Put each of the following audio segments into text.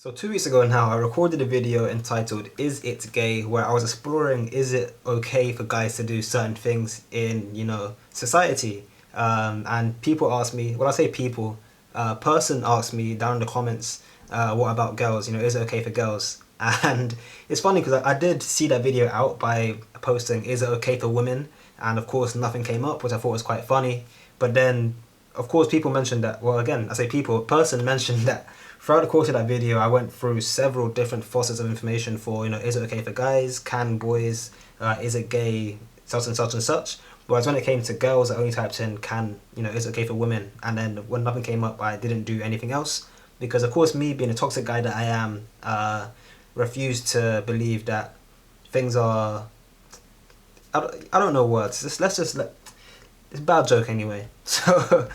So 2 weeks ago now, I recorded a video entitled "Is It Gay?" where I was exploring, is it okay for guys to do certain things in, society? And people asked me, well, I say people, a person asked me down in the comments, what about girls? Is it okay for girls? And it's funny because I did see that video out by posting, is it okay for women? And of course, nothing came up, which I thought was quite funny. But then, of course, people mentioned that, well, again, I say people, a person mentioned that throughout the course of that video, I went through several different faucets of information for, is it okay for guys? Can boys? Is it gay? Such and such and such. Whereas when it came to girls, I only typed in, is it okay for women? And then when nothing came up, I didn't do anything else. Because, of course, me being a toxic guy that I am, refused to believe that things are... I don't know words. It's a bad joke anyway. So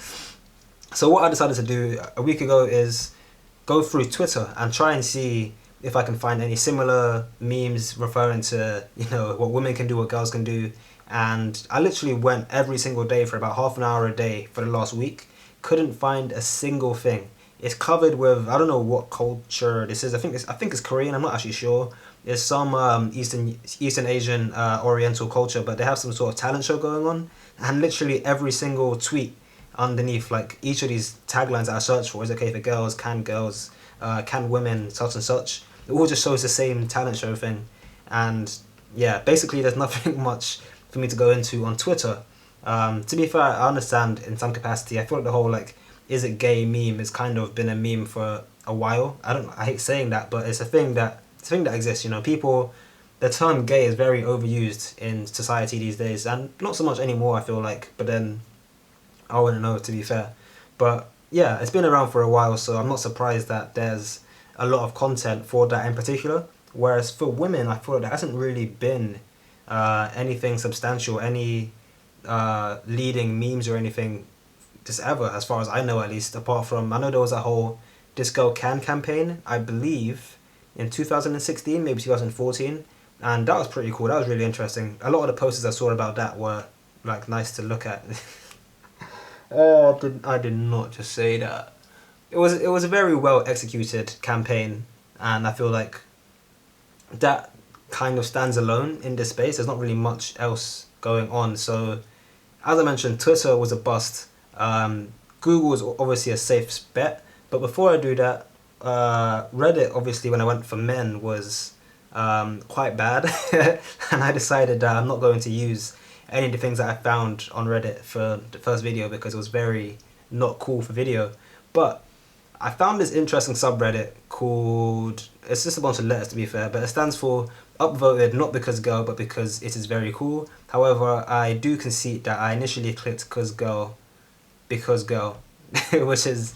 what I decided to do a week ago is go through Twitter and try and see if I can find any similar memes referring to, what women can do, what girls can do. And I literally went every single day for about half an hour a day for the last week. Couldn't find a single thing. It's covered with, I don't know what culture this is. I think it's Korean. I'm not actually sure. It's some Eastern Asian Oriental culture, but they have some sort of talent show going on. And literally every single tweet underneath, like each of these taglines that I search for, is okay for girls, can women, such and such. It all just shows the same talent show thing. And yeah, basically there's nothing much for me to go into on Twitter. To be fair, I understand in some capacity. I feel like the whole is it gay meme has kind of been a meme for a while. I hate saying that, but it's a thing that exists. People, the term gay is very overused in society these days, and not so much anymore, I feel like. But then I wouldn't know, to be fair. But yeah, it's been around for a while, so I'm not surprised that there's a lot of content for that in particular. Whereas for women, I feel like there hasn't really been anything substantial, any leading memes or anything just ever, as far as I know at least, apart from, I know there was a whole This Girl Can campaign, I believe, in 2016, maybe 2014, and that was pretty cool. That was really interesting. A lot of the posters I saw about that were nice to look at. Oh, I did not just say that. It was a very well executed campaign, and I feel like that kind of stands alone in this space. There's not really much else going on. So, as I mentioned, Twitter was a bust. Google was obviously a safe bet, but before I do that, Reddit, obviously, when I went for men, was quite bad, and I decided that I'm not going to use any of the things that I found on Reddit for the first video because it was very not cool for video. But I found this interesting subreddit called, it's just a bunch of letters to be fair, but it stands for upvoted not because girl, but because it is very cool. However, I do concede that I initially clicked because girl, which is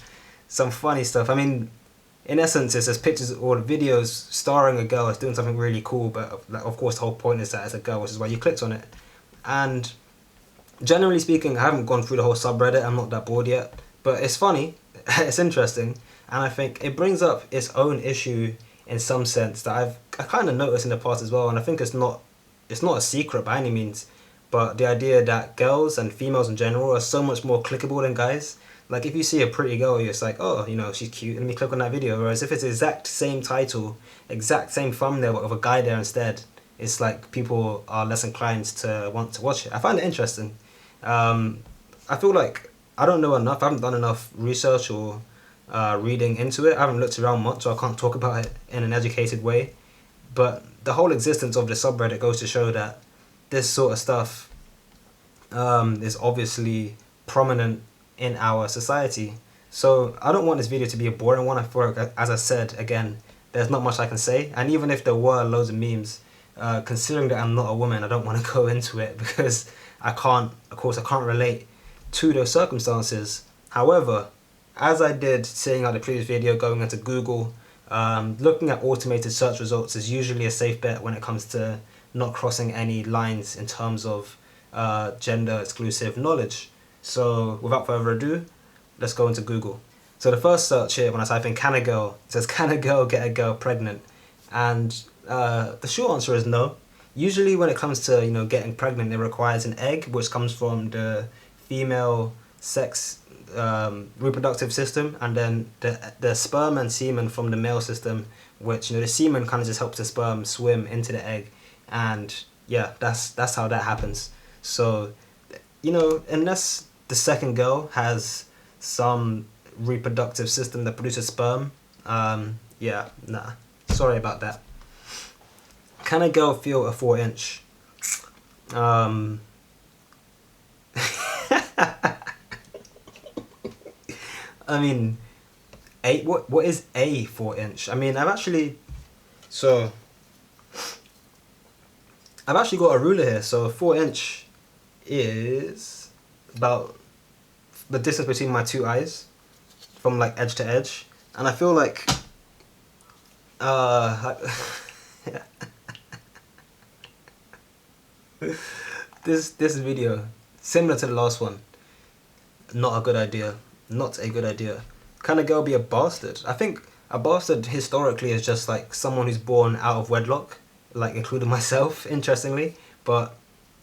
some funny stuff. I mean, in essence, it's just pictures or videos starring a girl that's doing something really cool, but of course the whole point is that it's a girl, which is why you clicked on it. And generally speaking, I haven't gone through the whole subreddit, I'm not that bored yet, but it's funny, it's interesting, and I think it brings up its own issue in some sense that I kind of noticed in the past as well, and I think it's not a secret by any means, but the idea that girls and females in general are so much more clickable than guys. Like, if you see a pretty girl, you're just like, oh, she's cute, let me click on that video. Whereas if it's the exact same title, exact same thumbnail, but with a guy there instead, it's like people are less inclined to want to watch it. I find it interesting. I feel like I don't know enough. I haven't done enough research or reading into it. I haven't looked around much, so I can't talk about it in an educated way. But the whole existence of the subreddit goes to show that this sort of stuff is obviously prominent in our society. So I don't want this video to be a boring one. I feel like, as I said, again, there's not much I can say. And even if there were loads of memes, considering that I'm not a woman, I don't want to go into it because I can't relate to those circumstances. However, as I did saying out the previous video, going into Google, looking at automated search results is usually a safe bet when it comes to not crossing any lines in terms of gender exclusive knowledge. So without further ado, let's go into Google. So the first search here, when I type in can a girl, it says can a girl get a girl pregnant? And the short answer is no. Usually when it comes to getting pregnant, it requires an egg, which comes from the female sex reproductive system, and then the sperm and semen from the male system, which, you know, the semen kind of just helps the sperm swim into the egg, and yeah, that's how that happens. So, you know, unless the second girl has some reproductive system that produces sperm, yeah, nah, sorry about that. Can a girl feel a 4 inch? Um, I mean, what is a 4 inch? I mean, so I've actually got a ruler here. So a 4 inch is about the distance between my two eyes, from like edge to edge, and I feel like this video, similar to the last one, not a good idea. Not a good idea. Can a girl be a bastard? I think a bastard historically is just like someone who's born out of wedlock, like including myself, interestingly. But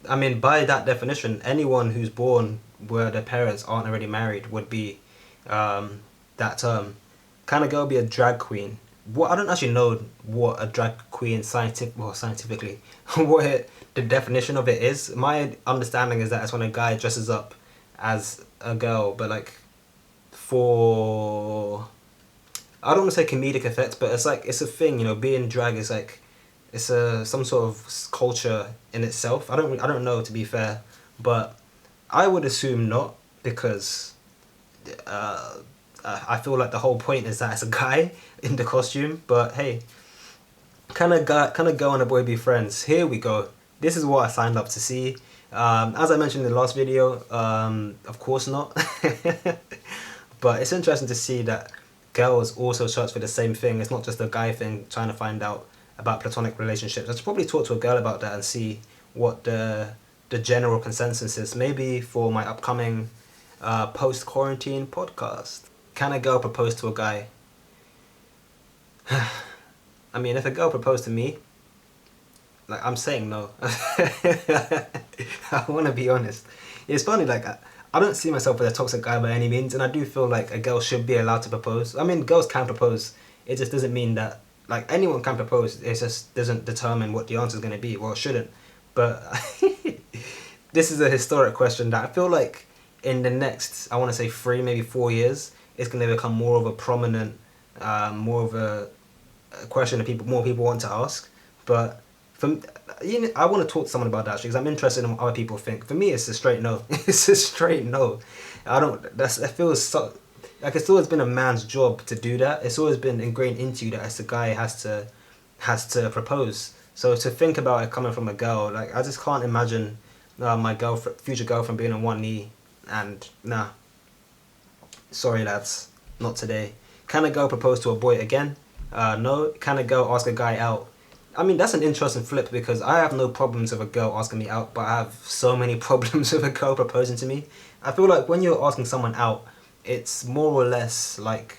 I mean, by that definition, anyone who's born where their parents aren't already married would be that term. Can a girl be a drag queen? What, I don't actually know what a drag queen scientifically the definition of it is. My understanding is that it's when a guy dresses up as a girl, but like for, I don't want to say comedic effect, but it's like, it's a thing, you know. Being drag is like, it's a some sort of culture in itself. I don't know, to be fair, but I would assume not, because I feel like the whole point is that it's a guy in the costume. But hey, can a girl and a boy be friends? Here we go. This is what I signed up to see. As I mentioned in the last video, of course not. But it's interesting to see that girls also search for the same thing. It's not just a guy thing trying to find out about platonic relationships. I should probably talk to a girl about that and see what the general consensus is. Maybe for my upcoming post-quarantine podcast. Can a girl propose to a guy? I mean, if a girl proposed to me, like, I'm saying no. I want to be honest. It's funny, like, I don't see myself as a toxic guy by any means, and I do feel like a girl should be allowed to propose. I mean, girls can propose. It just doesn't mean that, like, anyone can propose. It just doesn't determine what the answer is going to be. Well, it shouldn't. But this is a historic question that I feel like in the next, I want to say 3, maybe 4 years, it's going to become more of a prominent, more of a question that more people want to ask. But you know, I want to talk to someone about that actually, because I'm interested in what other people think. For me, it's a straight no. It's a straight no. That feels so, like, it's always been a man's job to do that. It's always been ingrained into you that as a guy has to propose. So to think about it coming from a girl, like, I just can't imagine my future girlfriend being on one knee and nah. Sorry lads, not today. Can a girl propose to a boy again? No. Can a girl ask a guy out? I mean, that's an interesting flip, because I have no problems with a girl asking me out, but I have so many problems with a girl proposing to me. I feel like when you're asking someone out, it's more or less like,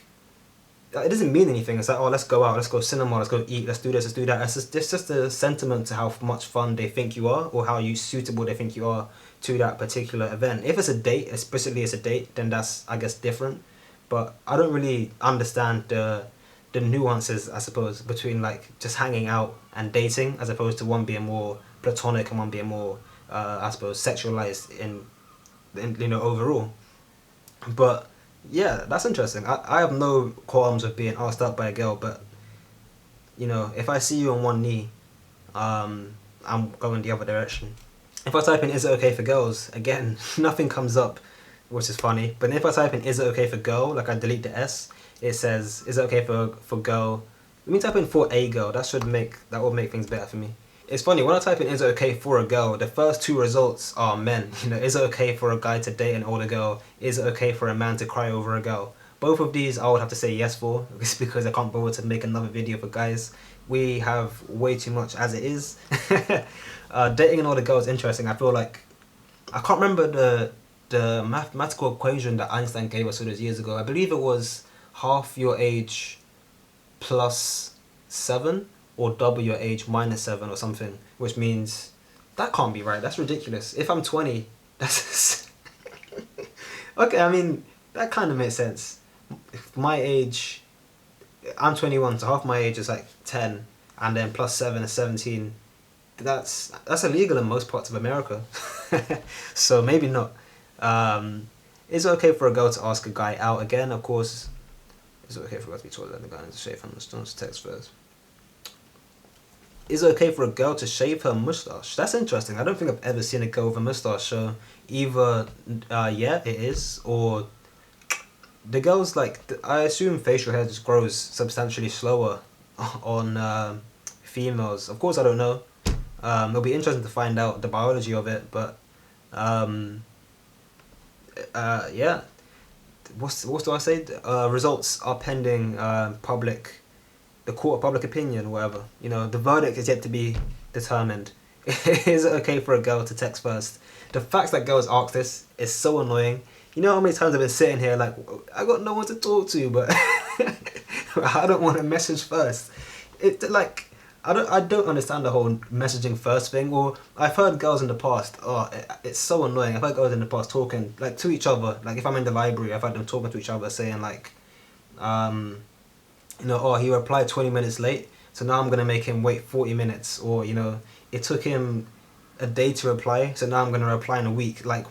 it doesn't mean anything. It's like, oh, let's go out, let's go cinema, let's go eat, let's do this, let's do that. It's just a sentiment to how much fun they think you are, or how suitable they think you are to that particular event. If it's a date, explicitly it's a date, then that's, I guess, different. But I don't really understand the nuances, I suppose, between like just hanging out and dating, as opposed to one being more platonic and one being more, I suppose, sexualized in you know, overall. But yeah, that's interesting. I have no qualms with being asked out by a girl, but you know, if I see you on one knee, I'm going the other direction. If I type in "is it okay for girls," again, nothing comes up, which is funny. But if I type in "is it okay for girl," like I delete the S, it says "is it okay for girl." Let me type in "for a girl." That will make things better for me. It's funny, when I type in "is it okay for a girl," the first 2 results are men. You know, is it okay for a guy to date an older girl? Is it okay for a man to cry over a girl? Both of these I would have to say yes for, because I can't bother to make another video for guys. We have way too much as it is. Dating an older girl is interesting. I feel like, I can't remember the mathematical equation that Einstein gave us all those years ago. I believe it was half your age plus 7, or double your age minus 7 or something, which means that can't be right. That's ridiculous. If I'm 20, that's Okay, I mean that kind of makes sense. My age, I'm 21, so half my age is like 10, and then plus 7 is 17. That's illegal in most parts of America. So maybe not. Um, it's okay for a girl to ask a guy out again, of course. It's okay for a girl to be taller than the guy and to shave her mustache. Text first. Is it okay for a girl to shave her mustache? That's interesting. I don't think I've ever seen a girl with a mustache. So either yeah, it is, or the girls like I assume facial hair just grows substantially slower on females. Of course, I don't know. It'll be interesting to find out the biology of it, but um, yeah. What do I say? Results are pending. The court of public opinion, whatever. You know, the verdict is yet to be determined. Is it okay for a girl to text first? The fact that girls ask this is so annoying. You know how many times I've been sitting here like, I got no one to talk to, but I don't want to message first. It like I don't understand the whole messaging first thing. Or I've heard girls in the past. Oh, it's so annoying. I've heard girls in the past talking like to each other. Like if I'm in the library, I've heard them talking to each other, saying like, you know, oh, he replied 20 minutes late, so now I'm gonna make him wait 40 minutes. Or you know, it took him a day to reply, so now I'm gonna reply in a week. Like,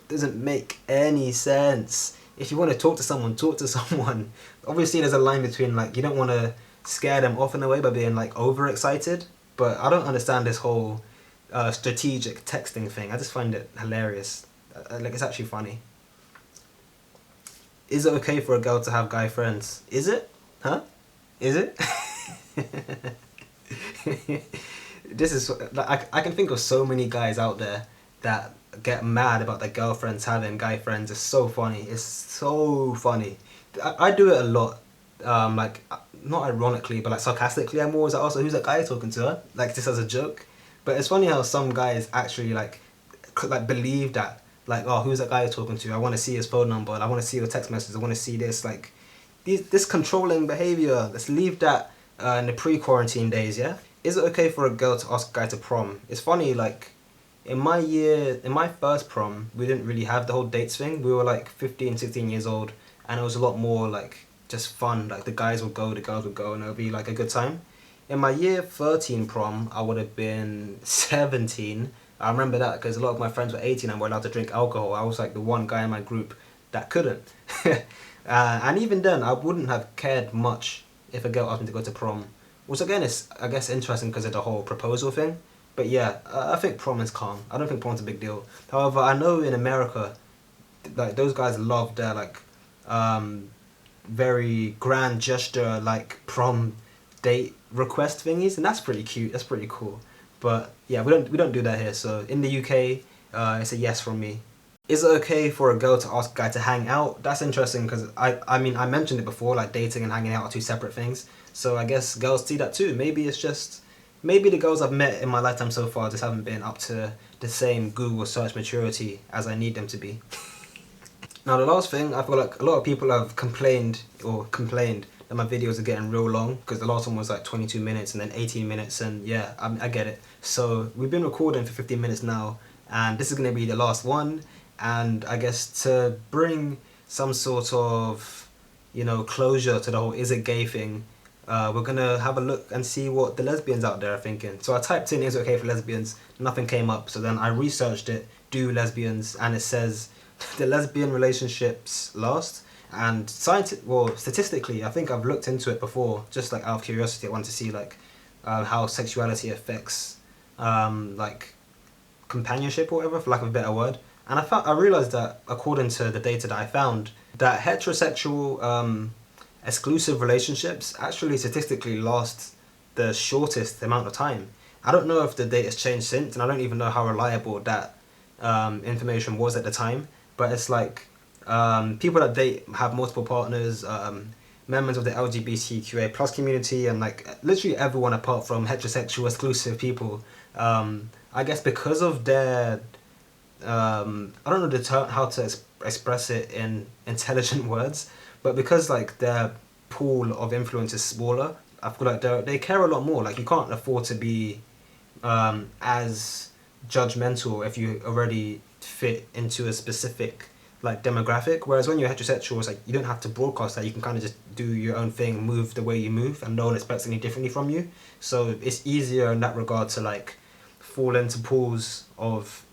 doesn't make any sense. If you want to talk to someone, talk to someone. Obviously, there's a line between like you don't want to scare them off in a way by being like overexcited, but I don't understand this whole strategic texting thing. I just find it hilarious. Like it's actually funny. Is it okay for a girl to have guy friends? Is it? Huh? Is it? This is like I can think of so many guys out there that get mad about their girlfriends having guy friends. It's so funny. It's so funny. I do it a lot. Like not ironically, but like sarcastically. I'm always like, also, who's that guy talking to her? Like just as a joke. But it's funny how some guys actually like believe that. Like, oh, who's that guy you're talking to? I want to see his phone number. I want to see your text messages. I want to see this. Like, this controlling behavior. Let's leave that in the pre-quarantine days. Yeah. Is it okay for a girl to ask a guy to prom? It's funny. Like, in my first prom, we didn't really have the whole dates thing. We were like 15, 16 years old, and it was a lot more like just fun. Like the guys would go, the girls would go, and it would be like a good time. In my year 13 prom, I would have been 17. I remember that because a lot of my friends were 18 and were allowed to drink alcohol. I was like the one guy in my group that couldn't. And even then, I wouldn't have cared much if a girl asked me to go to prom. Which again is, I guess, interesting because of the whole proposal thing. But yeah, I think prom is calm. I don't think prom's a big deal. However, I know in America, like those guys love their like very grand gesture like prom date request thingies, and that's pretty cute. That's pretty cool. But yeah, we don't do that here. So in the UK, it's a yes from me. Is it okay for a girl to ask a guy to hang out? That's interesting because I mean I mentioned it before, like dating and hanging out are two separate things. So I guess girls see that too. Maybe it's just maybe the girls I've met in my lifetime so far just haven't been up to the same Google search maturity as I need them to be. Now the last thing, I feel like a lot of people have complained that my videos are getting real long because the last one was like 22 minutes and then 18 minutes, and yeah, I get it. So we've been recording for 15 minutes now, and this is going to be the last one. And I guess to bring some sort of, you know, closure to the whole is it gay thing, we're going to have a look and see what the lesbians out there are thinking. So I typed in is it okay for lesbians, nothing came up. So then I researched it, do lesbians, and it says the lesbian relationships last. And statistically, I think I've looked into it before, just like out of curiosity. I wanted to see like how sexuality affects like companionship or whatever, for lack of a better word. And I realized that according to the data that I found, that heterosexual exclusive relationships actually statistically last the shortest amount of time. I don't know if the data's changed since, and I don't even know how reliable that information was at the time. But it's like people that date have multiple partners, members of the LGBTQA plus community, and like literally everyone apart from heterosexual exclusive people. I guess because of their I don't know the term, how to express it in intelligent words, but because like their pool of influence is smaller, I feel like they care a lot more. Like you can't afford to be as judgmental if you already fit into a specific like demographic. Whereas when you're heterosexual, it's like you don't have to broadcast that. You can kind of just do your own thing, move the way you move, and no one expects any differently from you. So it's easier in that regard to like fall into pools of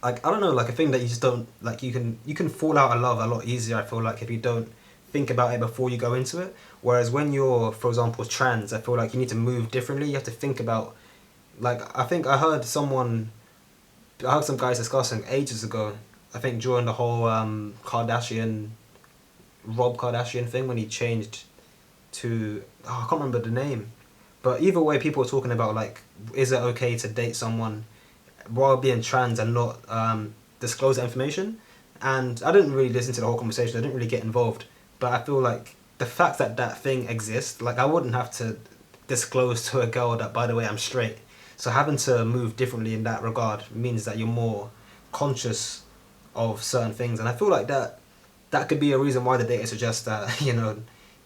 like, I don't know, like a thing that you just don't like. You can fall out of love a lot easier, I feel like, if you don't think about it before you go into it. Whereas when you're, for example, trans, I feel like you need to move differently. You have to think about, like, I think I heard some guys discussing ages ago, I think during the whole Kardashian, Rob Kardashian thing, when he changed to, oh, I can't remember the name. But either way, people were talking about, like, is it okay to date someone while being trans and not disclose that information? And I didn't really listen to the whole conversation. I didn't really get involved. But I feel like the fact that that thing exists, like, I wouldn't have to disclose to a girl that, by the way, I'm straight. So having to move differently in that regard means that you're more conscious of certain things. And I feel like that could be a reason why the data suggests that,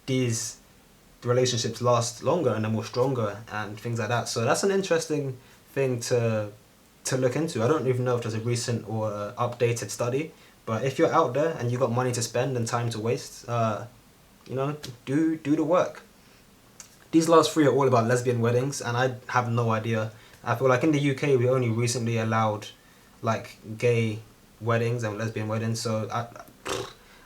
these relationships last longer and they're more stronger and things like that. So that's an interesting thing to look into. I don't even know if there's a recent or updated study, but if you're out there and you got money to spend and time to waste, do the work. These last three are all about lesbian weddings, and I have no idea. I feel like in the UK we only recently allowed like gay weddings and lesbian weddings, so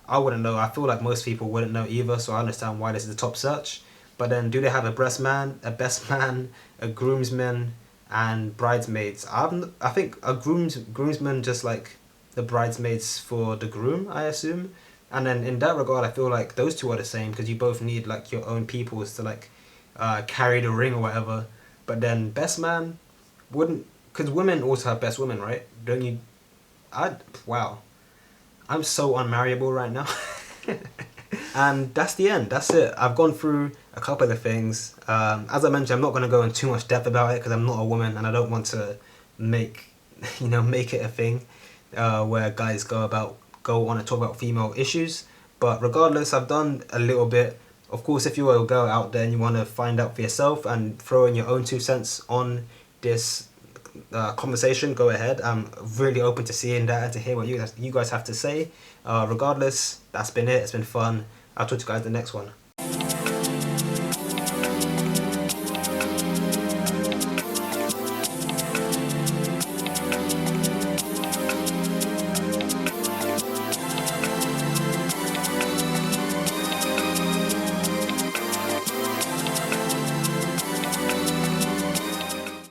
I wouldn't know. I feel like most people wouldn't know either, so I understand why this is the top search. But then, do they have a best man, a groomsman, and bridesmaids? I think a groomsman just like the bridesmaids for the groom, I assume. And then in that regard, I feel like those two are the same because you both need like your own peoples to like carry the ring or whatever. But then best man wouldn't, because women also have best women, right? Don't you? Wow. I'm so unmarriable right now. And that's the end. That's it. I've gone through a couple of things. As I mentioned, I'm not going to go in too much depth about it because I'm not a woman and I don't want to make it a thing where guys go on to talk about female issues. But regardless, I've done a little bit. Of course, if you're a girl out there and you want to find out for yourself and throw in your own 2 cents on this conversation, go ahead. I'm really open to seeing that and to hear what you guys have to say. Regardless, that's been it. It's been fun. I'll talk to you guys in the next one.